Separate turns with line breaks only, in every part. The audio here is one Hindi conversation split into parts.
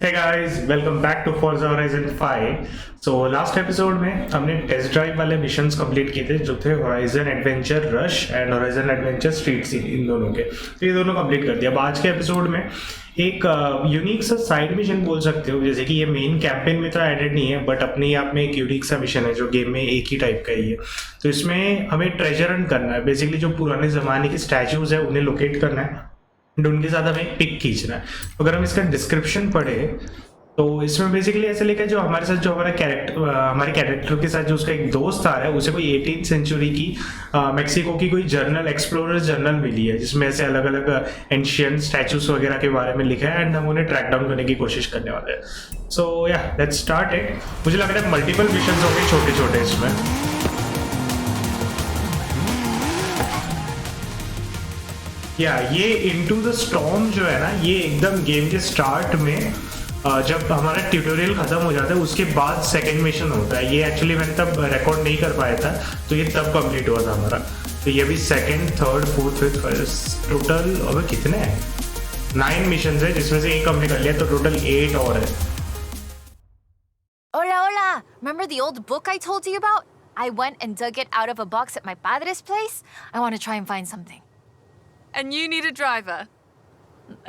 Hey guys, welcome back to Forza Horizon 5. So last episode में हमने टेस्ट ड्राइव वाले मिशंस कंप्लीट किए थे जो थे Horizon Adventure Rush and Horizon Adventure Street Scene, इन दोनों के। तो ये दोनों कंप्लीट कर दिया। अब आज के एपिसोड में एक यूनिक सा साइड मिशन बोल सकते हो, जैसे कि ये मेन कैंपेन में तो ऐडेड नहीं है बट अपने आप में एक यूनिक सा मिशन है जो गेम में एक ही टाइप का ही है। तो इसमें हमें ट्रेजर हंट करना है। बेसिकली जो पुराने ज़माने के स्टैचूज़ है उन्हें लोकेट करना है, उनके साथ हमें पिक खींचना है। अगर हम इसका डिस्क्रिप्शन पढ़े तो इसमें बेसिकली ऐसे लिखा है जो हमारे साथ जो हमारे कैरेक्टर के साथ जो उसका एक दोस्त आ रहा है उसे कोई 18th सेंचुरी की मेक्सिको की कोई जर्नल एक्सप्लोरर जर्नल मिली है जिसमें ऐसे अलग अलग एंशियंट स्टैचूज वगैरह के बारे में लिखा है एंड हम उन्हें ट्रैक डाउन करने की कोशिश करने वाले हैं। सो या लेट्स स्टार्ट इट। मुझे लग रहा है मल्टीपल मिशन होंगे छोटे छोटे इसमें। या ये इनटू द स्टॉर्म जो है ना, ये एकदम गेम के स्टार्ट में जब हमारा ट्यूटोरियल खत्म हो जाता है उसके बाद सेकंड मिशन होता है। ये एक्चुअली मैंने तब रिकॉर्ड नहीं कर पाया था तो ये तब कंप्लीट हुआ था हमारा। तो ये भी second, third, fourth, fifth, first, total अबे कितने हैं? 9 मिशन है जिसमें से एक हमने कर लिया, तो टोटल 8 और है।
Hola, hola! Remember the old book I told you about? I went and dug it out of a box at my padre's place. I want to try and find something.
And you need a driver.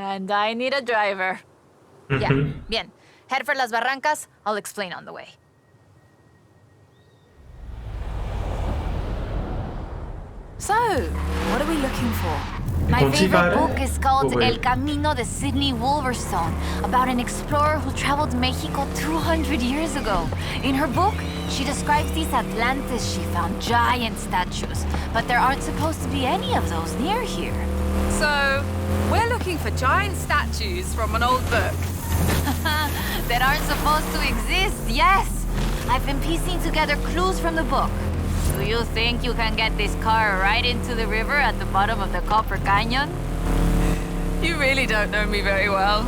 And I need a driver. Yeah, bien. Head for Las Barrancas. I'll explain on the way. So, what are we looking for? My favorite book is called El Camino de Sidney Wolverstone, about an explorer who traveled Mexico 200 years ago. In her book, she describes these Atlantis she found, giant statues, but there aren't supposed to be any of those near here.
So, we're looking for giant statues from an old book.
That aren't supposed to exist, yes! I've been piecing together clues from the book. Do you think you can get this car right into the river at the bottom of the Copper Canyon?
You really don't know me very well.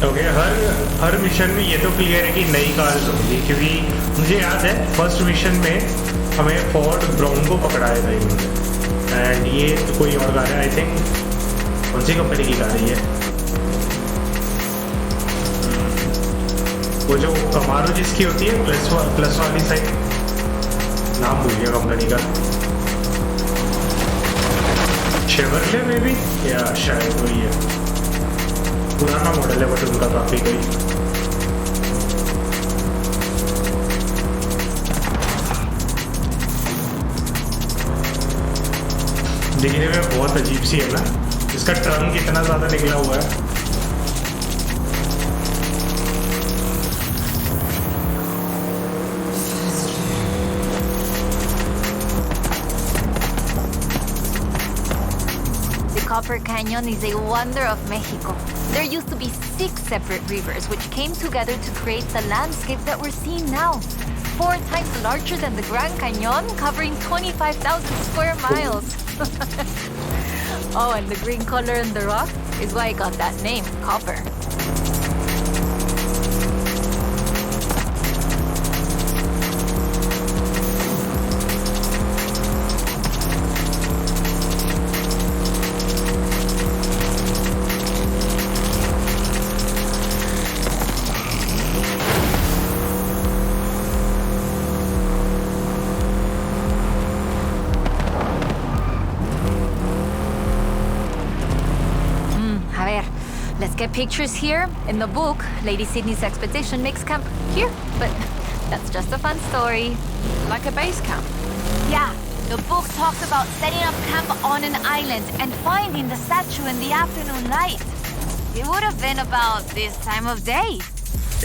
Okay, हर मिशन में ये तो क्लियर है कि नई कार्स होंगी, क्योंकि मुझे याद है फर्स्ट मिशन में हमें फोर्ड ब्रोंको पकड़ाया था इन्होंने। एंड ये तो कोई और कार है, आई थिंक कौन सी कंपनी की कार है ये? वो जो कमारो जिसकी होती है प्लस वाली साइड, नाम भूल गया कंपनी का। शेवरले में भी या शायद वही है, पुराना मॉडल है बट उनका काफी कोई। दिखने में बहुत अजीब सी है ना, इसका ट्रंक इतना ज्यादा निकला हुआ है।
Copper Canyon is a wonder of Mexico. There used to be 6 separate rivers which came together to create the landscape that we're seeing now. 4 times larger than the Grand Canyon, covering 25,000 square miles. Oh, and the green color in the rock is why it got that name, copper. Let's get pictures here. In the book, Lady Sydney's expedition makes camp here, but that's just a fun story.
Like a base camp?
Yeah, the book talks about setting up camp on an island and finding the statue in the afternoon light. It would have been about this time of day.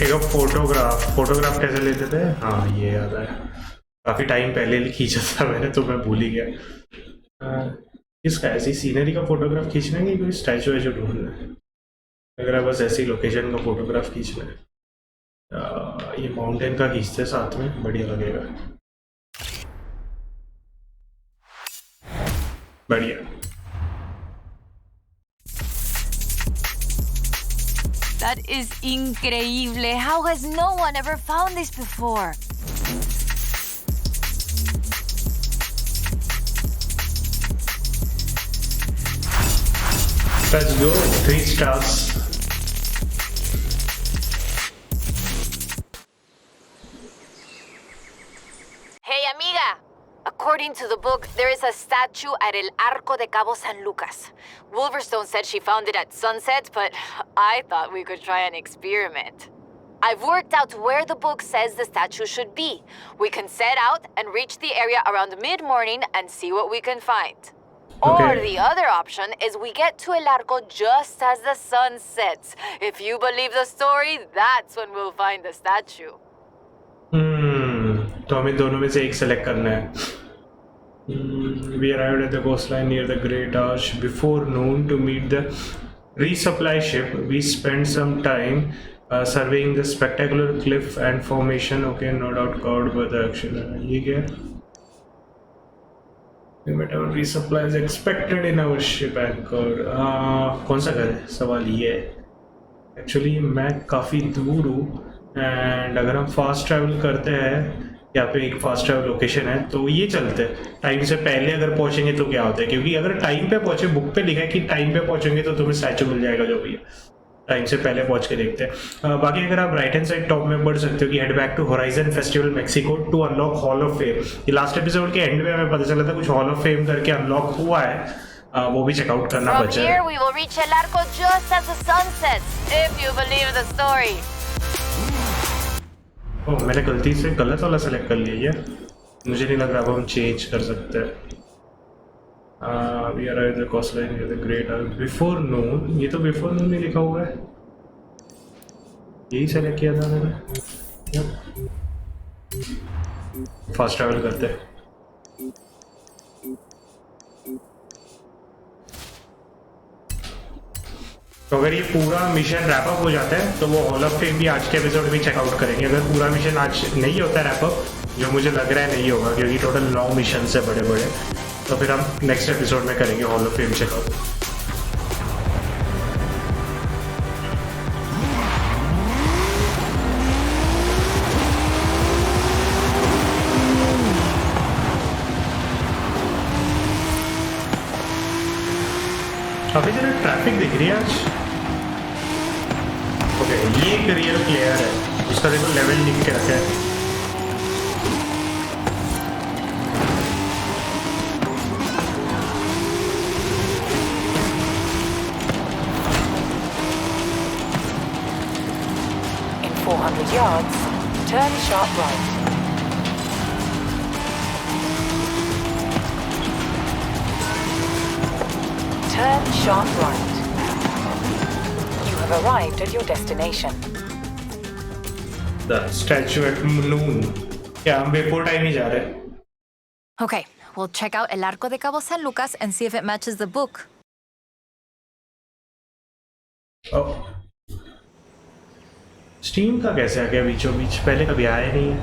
एक फोटोग्राफ कैसे लेते थे? हाँ, ये याद है, काफी टाइम पहले खींचा था मैंने तो मैं भूल ही गया। इसका ऐसी सीनरी का फोटोग्राफ खींचना है कि कोई स्टैचू है जो ढूंढना है? अगर बस ऐसी लोकेशन का फोटोग्राफ खींचना है, ये माउंटेन का खींचते साथ में बढ़िया लगेगा। बढ़िया।
That is increíble. How has no one ever found this before?
Let's go. 3 stars.
Hey, amiga! According to the book, there is a statue at El Arco de Cabo San Lucas. Wolverstone said she found it at sunset, but I thought we could try an experiment. I've worked out where the book says the statue should be. We can set out and reach the area around mid-morning and see what we can find.
Okay.
Or the other option is we get to El Arco just as the sun sets. If you believe the story, that's when we'll find the statue.
तो हमें दोनों में से एक सेलेक्ट करना है. We arrived at the coastline near the Great Arch before noon to meet the resupply ship. We spent some time surveying the spectacular cliff and formation. Okay, no doubt covered by the action. ये क्या? Whatever resupply is expected in our ship anchored. कौन सा घर है? सवाल ये है. Actually मैं काफ़ी दूर हूँ एंड अगर हम फास्ट ट्रैवल करते हैं, यहाँ पे एक फास्ट ट्रैवल लोकेशन है, तो ये चलते हैं. टाइम से पहले अगर पहुँचेंगे तो क्या होता है, क्योंकि अगर टाइम पे पहुँचे, बुक पे लिखा है कि टाइम पे पहुँचेंगे तो तुम्हें स्टैचू मिल जाएगा, जो भी है. टाइम से पहले पहुँच के देखते हैं. बाकी अगर आप राइट हैंड साइड टॉप में पढ़ सकते हो कि head back to Horizon Festival Mexico to unlock hall of fame. ये लास्ट एपिसोड के एंड में हमें पता चला था कुछ हॉल ऑफ फेम करके अनलॉक हुआ है, वो भी चेकआउट करना
From
बचा
here,
है.
we will reach El Arco just as the sun sets, if you believe the story.
ओह, मैंने गलती से गलत वाला सेलेक्ट कर लिया यार. मुझे नहीं लग रहा अब हम चेंज कर सकते हैं. We are at the coastline near the Great Arc before noon. ये तो बिफोर नून में लिखा हुआ है, यही सेलेक्ट किया था मैंने. फास्ट ट्रैवल करते हैं. तो अगर ये पूरा मिशन रैप अप हो जाता है तो वो हॉल ऑफ फेम भी आज के एपिसोड में चेकआउट करेंगे. अगर पूरा मिशन आज नहीं होता रैप अप, जो मुझे लग रहा है नहीं होगा क्योंकि टोटल 9 मिशन है बड़े बड़े, तो फिर हम नेक्स्ट एपिसोड में करेंगे हॉल ऑफ फेम चेकआउट. अभी जरा ट्रैफिक दिख रही है आज. ओके, ये एक रियल प्लेयर है, उसका देखो लेवल लिख के रखा है.
In 400 yards, turn sharp right. Turn sharp right. You have arrived at your destination.
The statue at noon. क्या हम बिफोर टाइम ही जा रहे हैं.
Okay, we'll check out El Arco de Cabo San Lucas and see if it matches the book.
Steam का कैसे आ गया बीचों बीच? पहले कभी आया नहीं है.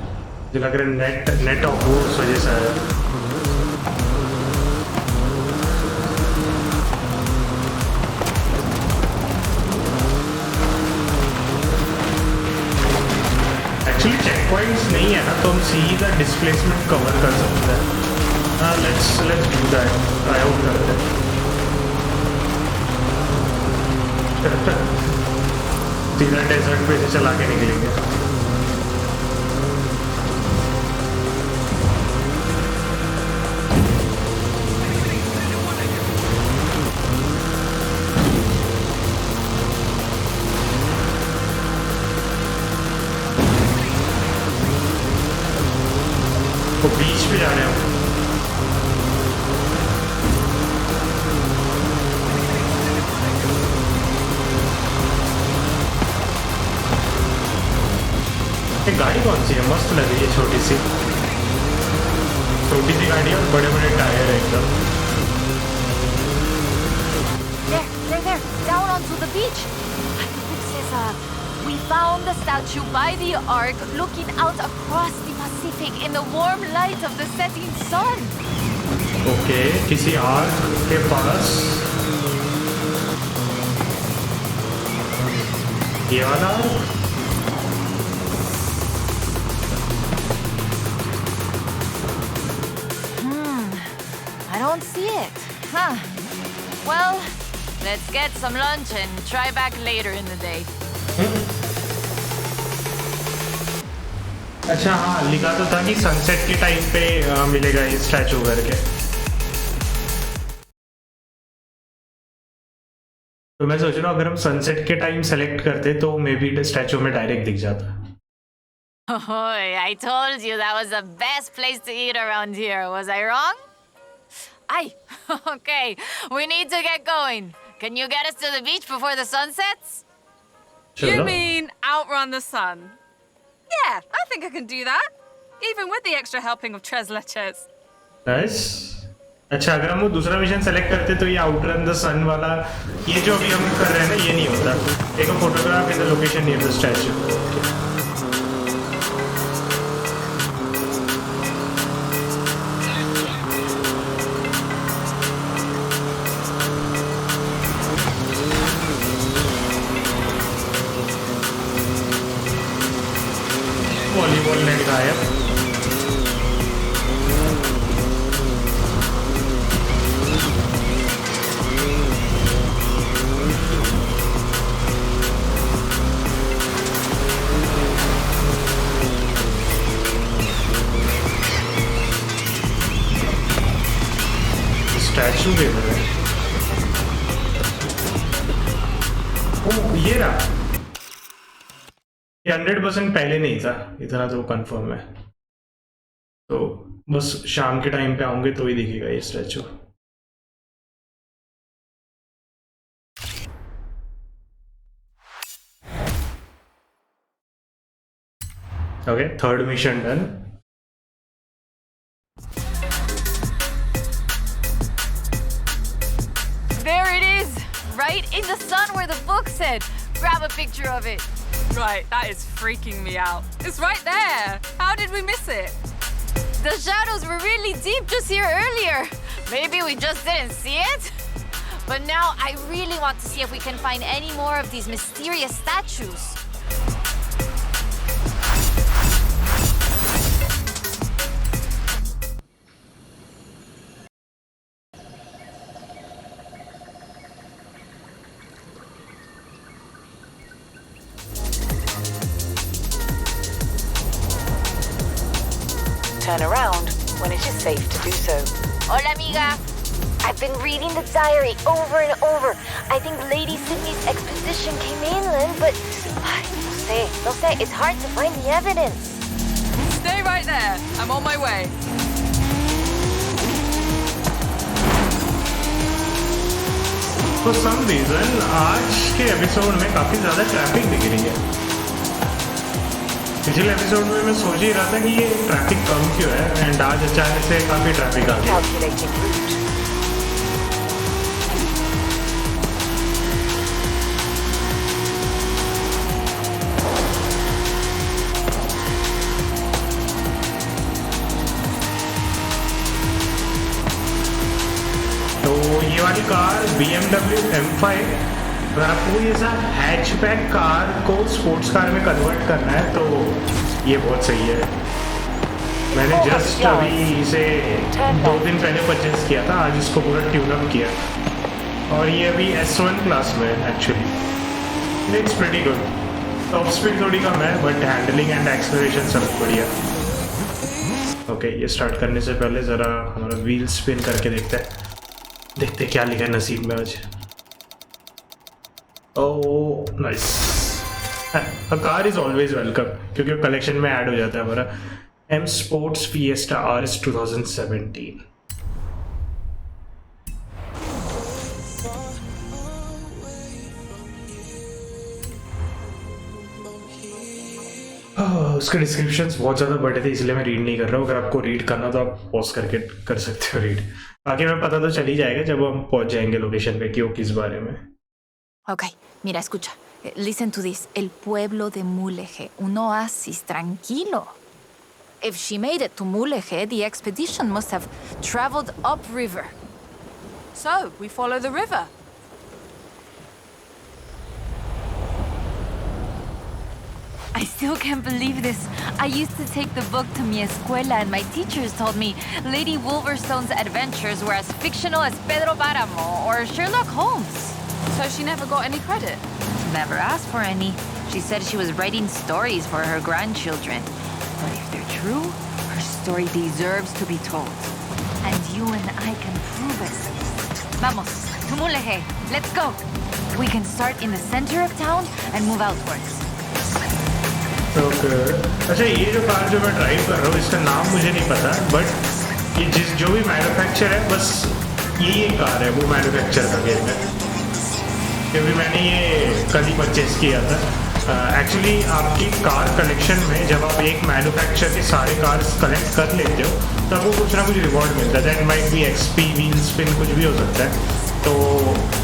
मुझे लग रहा है नेट ऑफ वो उस वजह से आया. एक्चुअली चेक पॉइंट्स नहीं है ना, तो हम सीधा डिस्प्लेसमेंट कवर कर सकते हैं. हाँ, let's do that. Try out करते हैं. सीधा डेजर्ट पे से चला के निकलेंगे. तो बीच पे जा रहे हैं. ये गाड़ी कौन सी है? मस्त लग रही है, छोटी सी गाड़ी और बड़े बड़े टायर है एकदम.
There, down onto the beach. I think it says, we found the statue by the Ark, looking out across the Pacific in the warm light of the setting sun.
Okay, किसी आर्क के पास ये वाला arc.
I don't see it. Huh. Well, Let's get some lunch and try back later in the day.
अच्छा हाँ, लिखा तो था कि सनसेट के टाइम पे मिलेगा ये स्टैचू करके। तो मैं सोच रहा हूँ अगर हम सनसेट के टाइम सेलेक्ट करते तो मे बी स्टैचू में डायरेक्ट दिख जाता।
Oh, I told you that was the best place to eat around here. Was I wrong? Aye. Okay, we need to get going. Can you get us to the beach before the sun sets?
You mean outrun the sun? Yeah, I think I can do that. Even with the extra helping of tres leches.
Nice. अच्छा अगर हम वो दूसरा मिशन सेलेक्ट करते तो ये आउटरन द सन वाला ये जो अभी हम कर रहे हैं ना ये नहीं होता। एक photograph in the location near the statue. Volleyball net गायब। स्टैचू दे रहा है। ओ ये रहा। ये 100% पहले नहीं था, इतना तो कंफर्म है। तो बस शाम के टाइम पे आऊंगे तो ही दिखेगा ये statue. Okay, third mission done.
There it is! Right in the sun where the book said. Grab a picture of it.
Right, that is freaking me out. It's right there. How did we miss it?
The shadows were really deep just here earlier. Maybe we just didn't see it? But now I really want to see if we can find any more of these mysterious statues.
Turn around when it is safe to do so.
Hola, amiga.
I've been reading the diary over and over. I think Lady Sydney's expedition came inland, but no sé, it's hard to find the evidence.
Stay right there. I'm on my way.
For some reason आज के एपिसोड में काफी ज्यादा ट्रैफिक दिख रही है। पिछले एपिसोड में मैं सोच ही रहा था कि ये ट्रैफिक कम क्यों है एंड आज अचानक से काफी ट्रैफिक आ गया। तो ये वाली कार BMW M5, अगर आपको ये सा हैचबैक कार को स्पोर्ट्स कार में कन्वर्ट करना है तो ये बहुत सही है। मैंने जस्ट अभी इसे 2 दिन पहले परचेज किया था, आज इसको पूरा ट्यून अप किया और ये अभी S1 क्लास में है actually. It's pretty good. Top speed थोड़ी कम है बट हैंडलिंग एंड एक्सेलरेशन सब बढ़िया। ओके, ये स्टार्ट करने से पहले ज़रा हमारा व्हील स्पिन करके देखते क्या लिखा है नसीब में आज। Oh, nice. A car is always welcome क्योंकि कलेक्शन में ऐड हो जाता है हमारा M Sports Fiesta RS 2017। उसके डिस्क्रिप्शंस बहुत ज़्यादा बड़े थे इसलिए मैं रीड नहीं कर रहा हूँ। अगर आपको रीड करना तो आप पॉज करके कर सकते हो रीड। बाकी मैं पता तो चल ही जाएगा जब हम पहुँच जाएंगे लोकेशन पे कि वो किस बारे में।
Okay, mira, escucha. Listen to this. El pueblo de Mulegé, un oasis tranquilo. If she made it to Mulegé, the expedition must have traveled upriver.
So, we follow the river.
I still can't believe this. I used to take the book to mi escuela and my teachers told me Lady Wolverstone's adventures were as fictional as Pedro Páramo or Sherlock Holmes.
So she never got any credit?
Never asked for any. She said she was writing stories for her grandchildren. But if they're true, her story deserves to be told. And you and I can prove it. Vamos, tumulehe, let's go. We can start in the center of town and move outwards.
Okay. अच्छा ये जो कार जो मैं ड्राइव कर रहा हूँ इसका नाम मुझे नहीं पता बट ये जो भी मैन्युफैक्चर है बस ये कार है वो मैन्युफैक्चर का गेम है क्योंकि मैंने ये कल ही परचेज किया था एक्चुअली आपकी कार कलेक्शन में जब आप एक मैन्युफैक्चर के सारे कार्स कलेक्ट कर लेते हो तब वो कुछ ना कुछ रिवॉर्ड मिलता है that might be XP wheel spin कुछ भी हो सकता है तो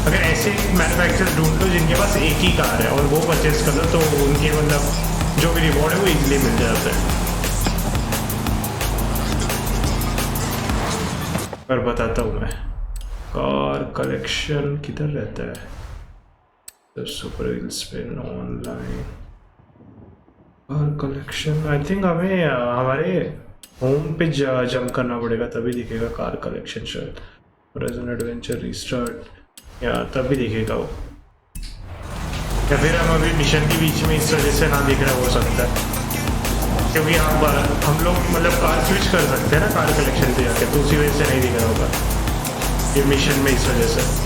अगर ऐसे मैन्युफैक्चर ढूंढ लो जिनके पास एक ही कार है और वो परचेज कर लो तो उनके मतलब जो भी रिवॉर्ड है वो इजीली मिल जाता है पर बताता हूँ मैं कार कलेक्शन किधर रहता है super wheel spin online car collection I think हमें हमारे होम पे जंप करना पड़ेगा तभी दिखेगा कार कलेक्शन शायद होराइजन एडवेंचर रिस्टार्ट या तभी दिखेगा वो या फिर हम अभी मिशन के बीच में इस वजह से ना दिख रहा हो सकता है क्योंकि हम लोग मतलब कार स्विच कर सकते हैं ना कार कलेक्शन पे जाके तो उसी वजह से नहीं दिख रहा होगा ये मिशन में इस वजह से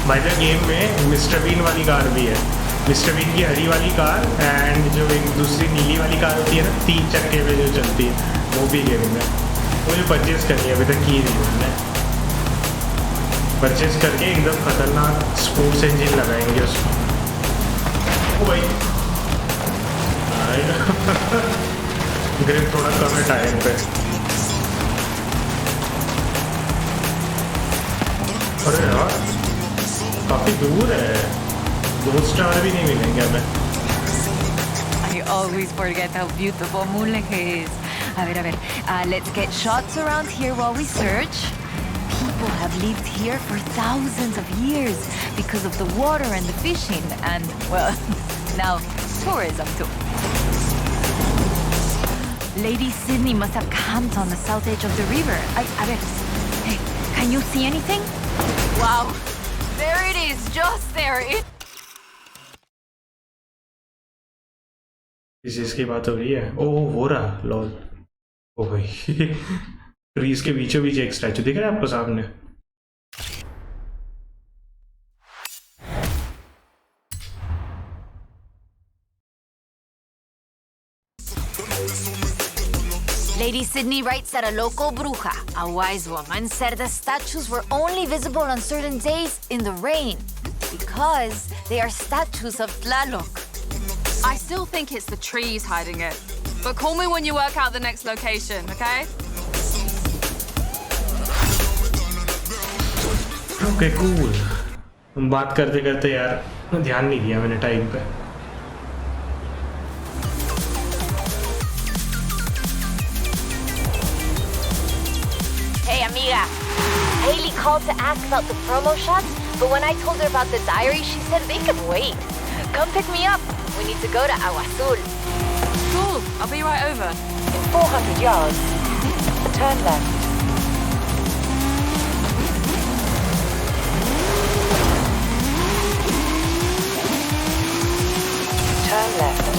भाई द गेम में मिस्टर बीन वाली कार भी है मिस्टर बीन की हरी वाली कार एंड जो एक दूसरी नीली वाली कार होती है ना 3 चक्के पे जो चलती है वो भी गेम में मुझे परचेज करनी है अभी तक की नहीं मैंने परचेज करके एकदम खतरनाक स्पोर्ट्स इंजन लगाएंगे उसमें ओ भाई ग्रिप थोड़ा कम है टायर पे अरे यार काफी दूर है 2 स्टार भी नहीं मिलेंगे हमें
I always forget how beautiful Mulegé is. A ver, let's get shots around here while we search. People have lived here for thousands of years because of the water and the fishing and, well, now tourism too. Lady Sydney must have camped on the south edge of the river. A ver, hey, can you see anything?
Wow, there it is, just there.
इस चीज की बात हो रही है ओह हो रहा लॉल ओ भाई ट्रीज के बीचों बीच एक स्टैचू दिख रहा है आपको सामने
Lady Sydney writes that a local bruja, a wise woman, said the statues were only visible on certain days in the rain because they are statues of Tlaloc.
I still think it's the trees hiding it. But call me when you work out the next location, okay?
Okay, cool. हम बात करते करते यार ध्यान नहीं दिया मैंने टाइम पे
Hey, amiga. Haley called to ask about the promo shots, but when I told her about the diary, she said they could wait. Come pick me up. We need to go to Agua Azul.
Cool, I'll be right over.
In 400 yards, turn left. Turn left.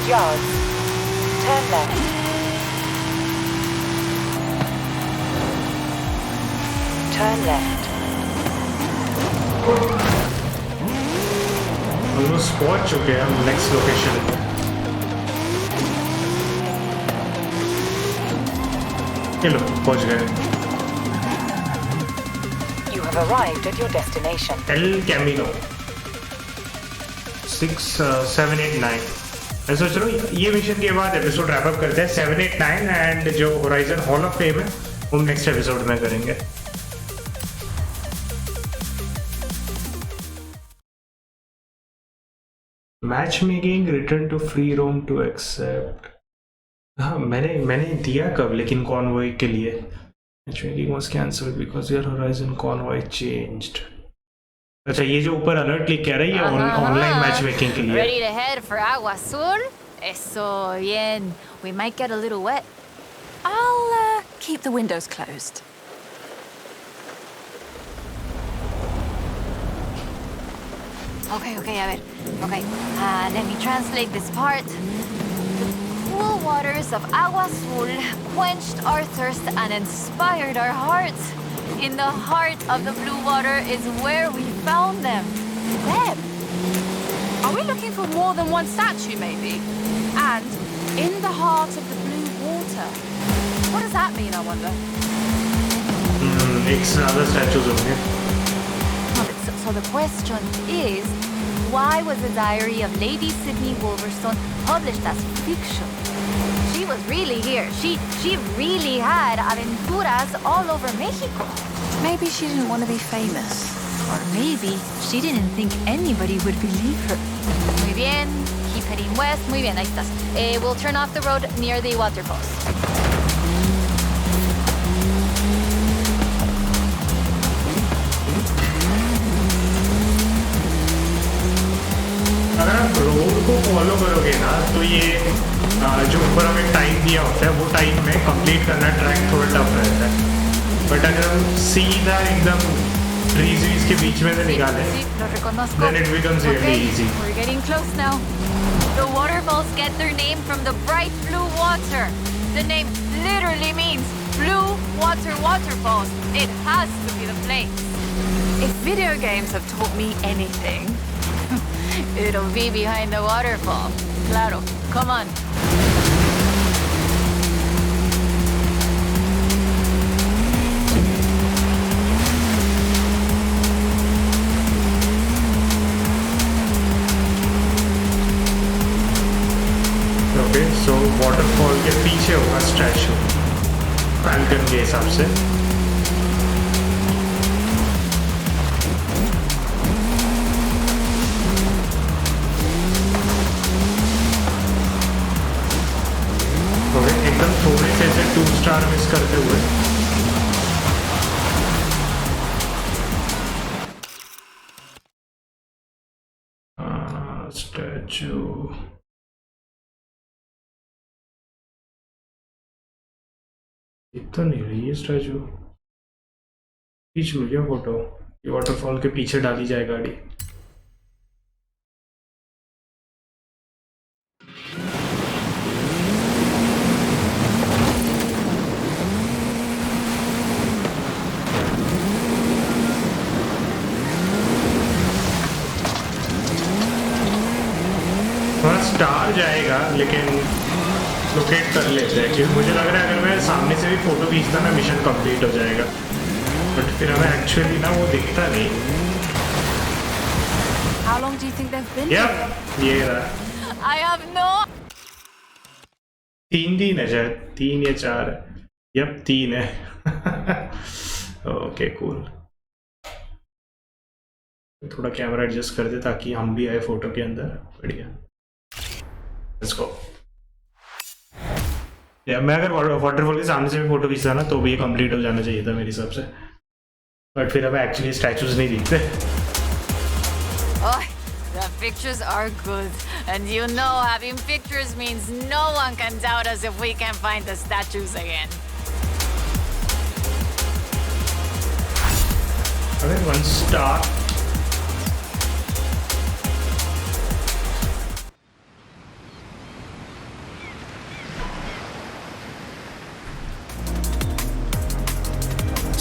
Yards. Turn left. Turn left.
हम लोग पहुंच चुके हैं हम नेक्स्ट लोकेशन पे चलो पहुंच गए
You have arrived at your destination.
El Camino 6, 7, 8, 9 मैं सोच रहा हूँ ये मिशन के बाद एपिसोड रैप अप करते हैं 7, 8, 9 एंड जो होराइजन हॉल ऑफ फेम है वो नेक्स्ट एपिसोड में करेंगे. Match making return to free roam to accept. हाँ मैंने दिया कब लेकिन कॉन्वॉय के लिए. Match making was cancelled because your Horizon convoy changed. अच्छा ये जो ऊपर अलर्ट लिख कह रही है ऑनलाइन मैच मेकिंग के लिए.
Ready to head for Agua Azul? Eso bien. We might get a little wet.
I'll keep the windows closed.
Okay, a ver. Okay, let me translate this part. The cool waters of Agua Azul quenched our thirst and inspired our hearts. In the heart of the blue water is where we found them.
Them? Are we looking for more than one statue, maybe? And in the heart of the blue water. What does that mean, I wonder?
एक से ज़्यादा statues होंगे.
So the question is, why was the diary of Lady Sydney Wolverstone published as fiction? She was really here. She really had aventuras all over Mexico.
Maybe she didn't want to be famous.
Or maybe she didn't think anybody would believe her. Muy bien. Keep heading west. Muy bien, ahí estás. We'll turn off the road near the waterfalls.
अगर आप रोड को फॉलो करोगे ना तो ये जो ऊपर हमें टाइम दिया होता है वो टाइम में कंप्लीट करना ट्रैक थोड़ा टफ रहता है. बट अगर हम सीधा एकदम ट्रीज के बीच में से निकालें then it becomes really easy.
We're getting close now. The waterfalls get their name from the bright blue water. The name literally means blue water waterfalls. It has to be the place.
If video games have taught me anything,
it'll be behind the waterfall. Claro, come on.
Okay so waterfall के पीछे होगा स्टैचू फैल्कन के हिसाब से. एकदम थोड़े से 2 स्टार मिस करते हुए स्टैचू इतना नहीं रही है स्टैचू. खींच लो क्या फोटो. ये वाटरफॉल के पीछे डाली जाए गाड़ी. थोड़ा स्टार जाएगा लेकिन लोकेट कर लेते हैं क्योंकि मुझे लग रहा है अगर मैं सामने से भी फोटो खींचता ना मिशन कंप्लीट हो जाएगा. बट फिर हमें एक्चुअली ना वो दिखता नहीं.
how long do you think they've been here?
ये रहा.
I have no.
3 है शायद 3 या 4 है. यप 3 है. Okay cool. थोड़ा कैमरा एडजस्ट कर दे ताकि हम भी आए फोटो के अंदर. बढ़िया. Let's go. मैं अगर वाटरफॉल के सामने से भी फोटो खींचता ना तो भी ये कंप्लीट हो जाना चाहिए था मेरे हिसाब से. बट फिर हमें एक्चुअली स्टैचूज नहीं दिखते.
Oh, the pictures are good. And you know having pictures means no one can doubt us if we can find the statues again.
अरे 1 star.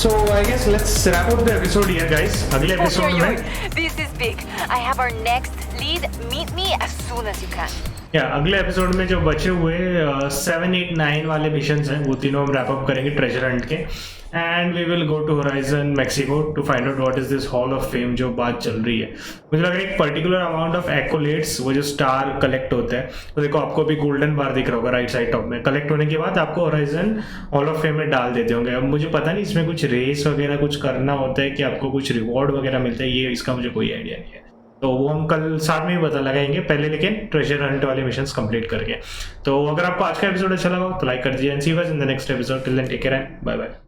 So I guess let's wrap up the episode here, guys. अगले एपिसोड में
This is big. I have our next lead. Meet me as soon as you can.
अगले एपिसोड में जो बचे हुए 7, 8, 9 वाले मिशंस हैं वो तीनों हम रैप अप करेंगे ट्रेजर हंट के. And we will go to Horizon Mexico to find out what is this hall of fame जो बात चल रही है। मुझे लग रहा है एक पर्टिकुलर अमाउंट ऑफ एक्कोलेट्स, वो जो स्टार कलेक्ट होते हैं, तो देखो आपको भी गोल्डन बार दिख रहा होगा राइट साइड टॉप में, कलेक्ट होने के बाद आपको होराइजन हॉल ऑफ फेम में डाल देते होंगे। अब मुझे पता नहीं इसमें कुछ रेस वगैरह कुछ करना होता है कि आपको कुछ रिवॉर्ड वगैरह मिलता है, ये इसका मुझे कोई आइडिया नहीं है, तो वो हम कल साथ में ही पता लगाएंगे पहले, लेकिन ट्रेजर हंट वाले मिशंस कंप्लीट करके। तो अगर आपको आज का एपिसोड अच्छा लगा तो लाइक कर दीजिए and see you guys in the next episode. Till then take care and bye bye.